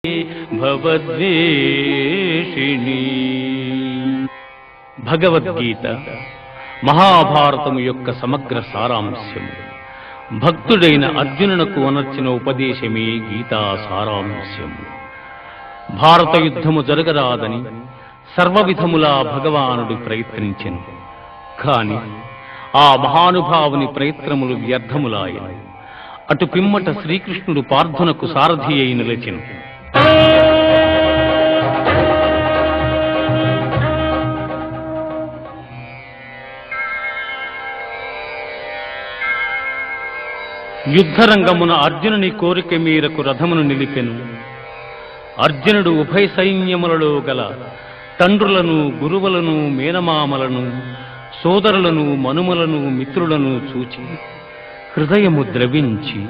భవద్వేషిణి. భగవద్గీత మహాభారతము యొక్క సమగ్ర సారాంశము. భక్తుడైన అర్జునునకు అనర్చిన ఉపదేశమే గీతా సారాంశము. భారత యుద్ధము జరగరాదని సర్వవిధములా భగవానుడు ప్రయత్నించెను. కాని ఆ మహానుభావుని ప్రయత్నములు వ్యర్థములాయను. అటు పిమ్మట శ్రీకృష్ణుడు పార్థునకు సారథి అయి నిలిచెను. యుద్ధరంగమున అర్జునుని కోరిక మేరకు రథమును నిలిపెను. అర్జునుడు ఉభయ సైన్యములలో గల తండ్రులను, గురువులను, మేనమామలను, సోదరులను, మనుమలను, మిత్రులను చూచి హృదయము ద్రవించి